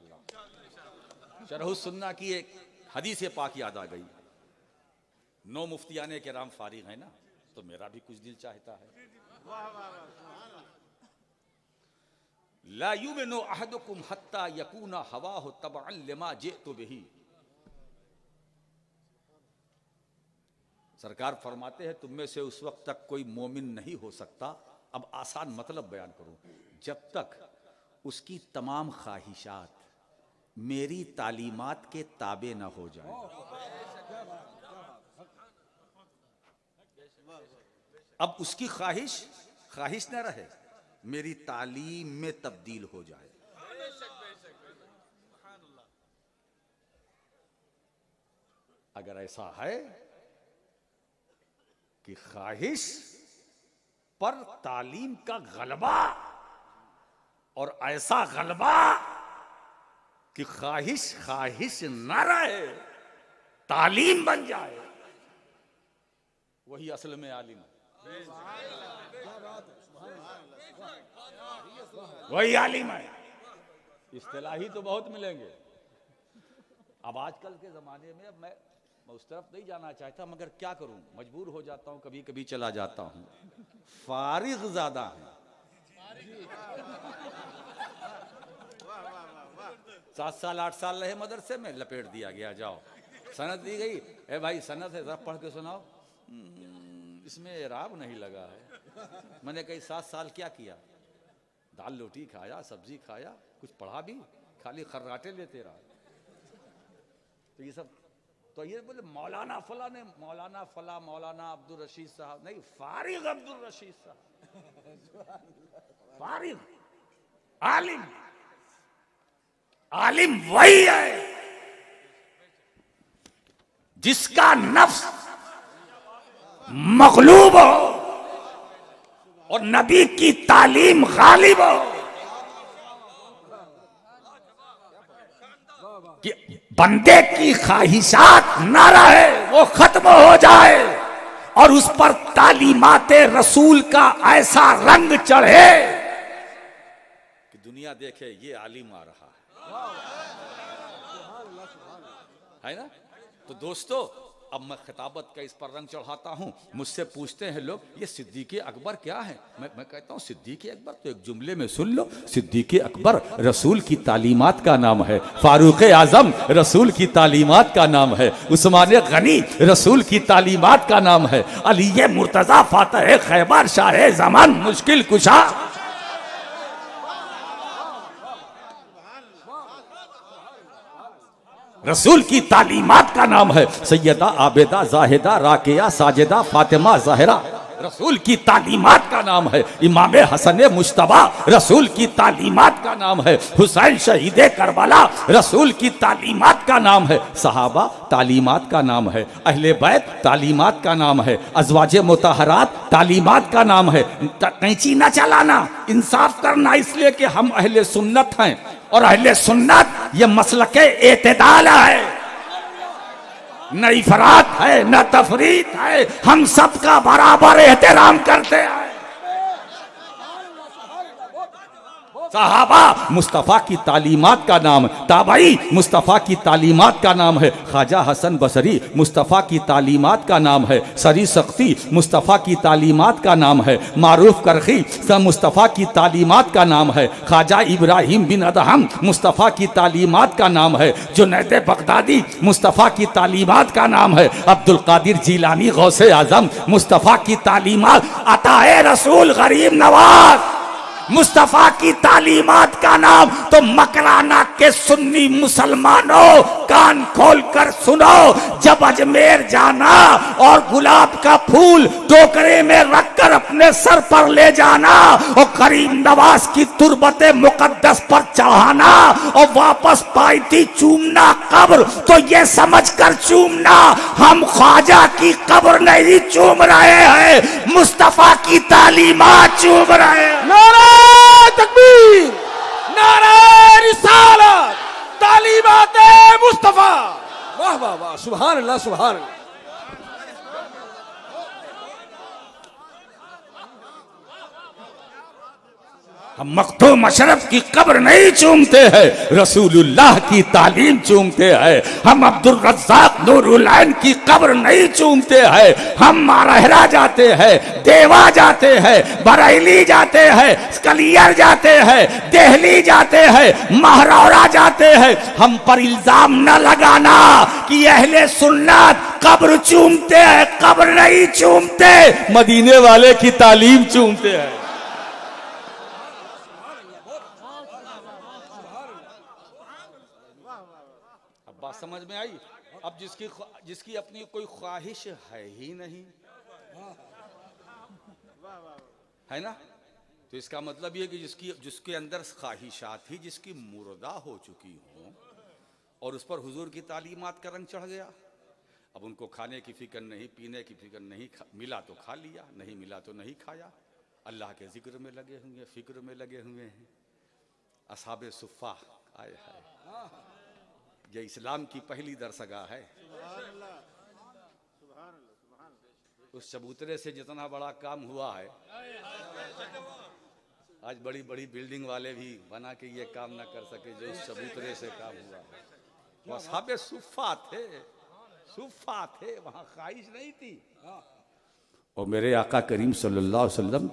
इंशाअल्लाह। शरहुस्सुन्ना की एक हदीस पाक याद आ गई। 9 मुफ्तियाने किराम फारिग है ना, तो मेरा भी कुछ दिल चाहता है। ला युमिनु अहदुकुम हत्ता यकूना हवाहु तबअन लिमा जिअतु बिही। सरकार फरमाते हैं तुम में से उस वक्त तक कोई मोमिन नहीं हो सकता, अब आसान मतलब बयान करूं, जब तक उसकी तमाम ख्वाहिशात मेरी तालीमात के ताबे न हो जाए। अब उसकी ख्वाहिश न रहे, मेरी तालीम में तब्दील हो जाए। अगर ऐसा है कि ख्वाहिश पर तालीम का गलबा, और ऐसा गलबा कि ख्वाहिश न रहे, तालीम बन जाए, वही असल में आलिम है, वही आलिम है। इस्तिलाही तो बहुत मिलेंगे। अब आजकल के जमाने में, अब मैं उस तरफ नहीं जाना चाहता, मगर क्या करूं, मजबूर हो जाता हूं, कभी कभी चला जाता हूं। फारिग ज्यादा है। 7 साल 8 साल रहे मदरसे में, लपेट दिया गया, जाओ सनद दी गई, ए भाई सनद है, जरा पढ़ के सुनाओ। इसमें एराब नहीं लगा है। मैंने कही 7 साल क्या किया, दाल रोटी खाया, सब्जी खाया, कुछ पढ़ा भी, खाली खर्राटे लेते रहा। तो ये सब, तो ये बोले मौलाना फला ने, मौलाना फला, मौलाना अब्दुल रशीद साहब नहीं, फारिग अब्दुल रशीद साहब। फारिग आलिम, आलिम वही है जिसका नफ्स मगलूब हो और नबी की तालीम गालिब हो, कि बंदे की ख्वाहिशात ना रहे, वो खत्म हो जाए, और उस पर तालीमाते रसूल का ऐसा रंग चढ़े कि दुनिया देखे ये आलिम आ रहा है ना। तो दोस्तों, अब मैं खिताबत का इस पर रंग चढ़ाता हूं। मुझसे पूछते हैं लोग, ये सिद्दीक़ अकबर क्या है? मैं कहता हूं सिद्दीक़ अकबर तो एक जुमले में सुन लो। सिद्दीक़ अकबर रसूल की तालीमात का नाम है, फारूक आजम रसूल की तालीमात का नाम है, उस्मान गनी रसूल की तालीमात का नाम है, अली मुर्तजा फातह खैबर शाह ज़मान मुश्किल कुशा रसूल की तालीमात का नाम है, सैयदा आबेदा जाहिदा राकिया साजिदा फातिमा ज़हरा रसूल की तालीमात का नाम है, इमाम हसन मुश्तबा रसूल की तालीमात का नाम है, हुसैन शहीद करबला रसूल की तालीमात का नाम है, सहाबा तालीमात का नाम है, अहले बैत तालीमात का नाम है, अज़वाजे मुतहरात तालीमात का नाम है। कैंची न चलाना, इंसाफ करना, इसलिए कि हम अहले सुन्नत हैं, और अहले सुन्नत ये मसलके एतदाल है, न इफरात है न तफरीत है, हम सबका बराबर एहतराम करते हैं। सहाबा मुस्तफ़ा की तालीमात का नाम, ताबई मुस्तफ़ा की तालीमात का नाम है, ख्वाजा हसन बसरी मुस्तफ़ा की तालीमात का नाम है, सरी सख्ती मुस्तफ़ा की तालीमात का नाम है, मारूफ करखी मुस्तफ़ा की तालीमात का नाम है, ख्वाजा इब्राहिम बिन अदहम मुस्तफ़ा की तालीमात का नाम है, जुनैद बगदादी मुस्तफ़ा की तालीमात का नाम है, अब्दुल कादिर जीलानी गौसे आज़म मुस्तफ़ा की तालीमात, अताए रसूल गरीब नवाज मुस्तफा की तालीमात का नाम। तो मकराना के सुन्नी मुसलमानों कान खोल कर सुनो, जब अजमेर जाना और गुलाब का फूल टोकरे में रखकर अपने सर पर ले जाना और करीम नवाज की तुरबते मुकद्दस पर चढ़ाना और वापस पाई थी चूमना कब्र, तो ये समझ कर चूमना हम ख्वाजा की कब्र नहीं चूम रहे हैं, मुस्तफा की तालीमात चूम रहे हैं। तकबीर, नारे रिसालत, तालीमाते मुस्तफा। वाह वाह वाह, सुभान अल्लाह सुभान अल्लाह। हम मखदूम अशरफ की कब्र नहीं चूमते हैं, रसूलुल्लाह की तालीम चूमते हैं। हम अब्दुल रज़्ज़ाक नूरुल ऐन की कब्र नहीं चूमते हैं, हम मारहरा जाते हैं, देवा जाते हैं, बरेली जाते हैं, कलियर जाते हैं, देहली जाते हैं, महरौरा जाते हैं। हम पर इल्जाम न लगाना कि अहले सुन्नत कब्र चूमते हैं, कब्र नहीं चूमते, मदीने वाले की तालीम चूमते हैं। अब बात समझ में आई? अब जिसकी अपनी कोई ख्वाहिश है ही नहीं, है ना, तो इसका मतलब ये कि जिसके अंदर ख्वाहिशात ही जिसकी मुर्दा हो चुकी हो और उस पर हुजूर की तालीमात का रंग चढ़ गया। अब उनको खाने की फिक्र नहीं, पीने की फिक्र नहीं, मिला तो खा लिया, नहीं मिला तो नहीं खाया, अल्लाह के जिक्र में लगे हुए, फिक्र में लगे हुए हैं। असहाबे सुफ़ा आए हैं, ये इस्लाम की पहली दरसगाह है। उस चबूतरे से जितना बड़ा काम हुआ है, आज बड़ी बड़ी बिल्डिंग वाले भी बना के ये काम ना कर सके जो उस चबूतरे से काम हुआ है। वो असहाबे सुफ़ा थे, सुफ़ा थे, वहां ख्वाहिश नहीं थी। और मेरे आका करीम सल्लल्लाहु अलैहि वसल्लम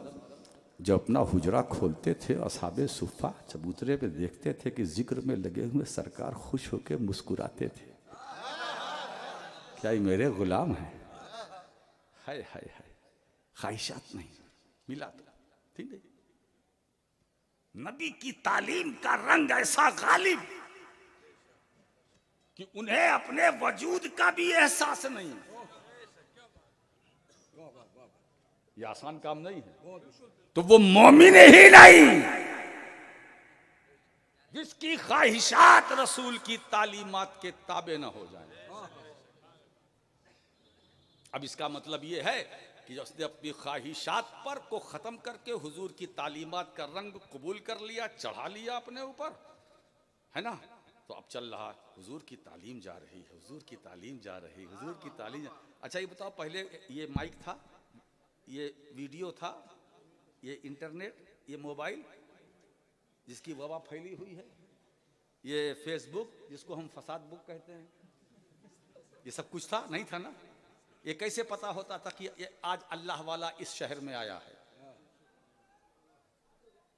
जब अपना हुजरा खोलते थे, असहाबे सुफ़ा चबूतरे पे देखते थे कि जिक्र में लगे हुए सरकार खुश होकर मुस्कुराते थे, क्या ये मेरे गुलाम हैं? हाय हाय हाय, ख्वाहिशात नहीं, मिला तो ठीक है। नबी की तालीम का रंग ऐसा गालिब कि उन्हें अपने वजूद का भी एहसास नहीं। ये आसान काम नहीं है, तो वो मोमिन ही नहीं जिसकी ख्वाहिशात रसूल की तालीमात के ताबे न हो जाए। अब इसका मतलब ये है कि उसने अपनी ख्वाहिशात पर को ख़त्म करके हुजूर की तालीमात का रंग कबूल कर लिया, चढ़ा लिया अपने ऊपर, है ना। तो अब चल रहा, हुजूर की तालीम जा रही है, हुजूर की तालीम जा रही है, हुजूर की तालीम। अच्छा ये बताओ, पहले ये माइक था, ये वीडियो था, ये इंटरनेट, ये मोबाइल जिसकी वबा फैली हुई है, ये फेसबुक जिसको हम फसाद बुक कहते हैं, ये सब कुछ था? नहीं था ना। ये कैसे पता होता था कि ये आज अल्लाह वाला इस शहर में आया है?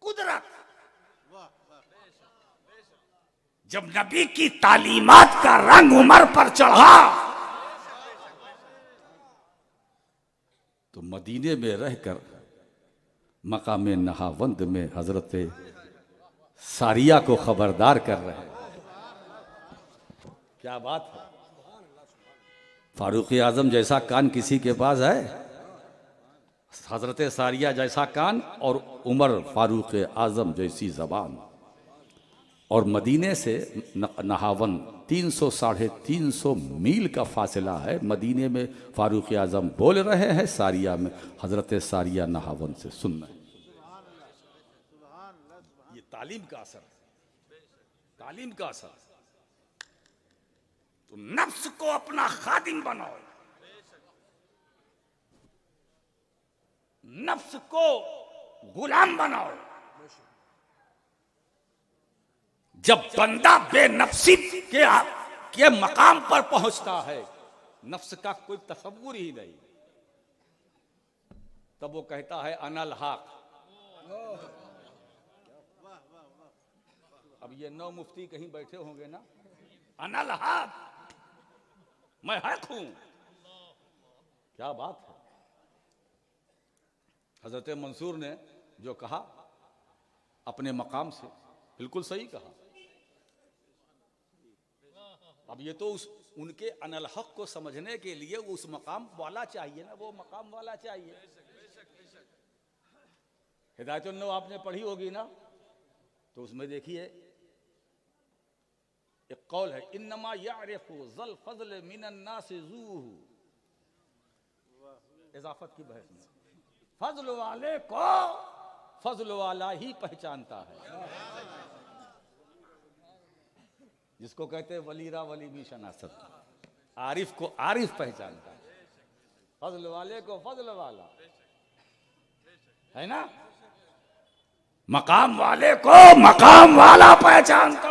कुदरत। जब नबी की तालीमात का रंग उमर पर चढ़ा तो मदीने में रहकर मकामे नहावंद में हजरत सारिया को खबरदार कर रहे हैं। क्या बात है! फारूक आजम जैसा कान किसी के पास है? हजरत सारिया जैसा कान और उमर फारूक आजम जैसी जबान। और मदीने से नहावन 300 साढ़े 300 मील का फासला है। मदीने में फारूक आजम बोल रहे हैं, सारिया में हजरत सारिया नहावन से सुन रहे हैं। ये तालीम का असर, तालीम का असर। तो नफ्स को अपना खादिम बनाओ, नफ्स को गुलाम बनाओ। जब बंदा बेनफ्सी के मकाम पर पहुंचता है, नफ्स का कोई तसव्वुर ही नहीं, तब वो कहता है अनल हक। अब ये 9 मुफ्ती कहीं बैठे होंगे ना, अनल हक, मैं हक हूं। क्या बात है! हजरत मंसूर ने जो कहा अपने मकाम से, बिल्कुल सही कहा। अब ये तो उनके अनल हक को समझने के लिए उस मकाम वाला चाहिए ना, वो मकाम वाला चाहिए। हिदायतुन नौ आपने पढ़ी होगी ना, तो उसमें देखिए एक कौल है, इन्नमा यारिफु ज़ल फज़ल मिनन नास ज़ूहु। इजाफत की बहस में फजल वाले को फजल वाला ही पहचानता है। जिसको कहते हैं वलीरा वली भी शनासत, आरिफ को आरिफ पहचानता है, फजल वाले को फजल वाला, है ना। मकाम वाले को मकाम वाला पहचानता।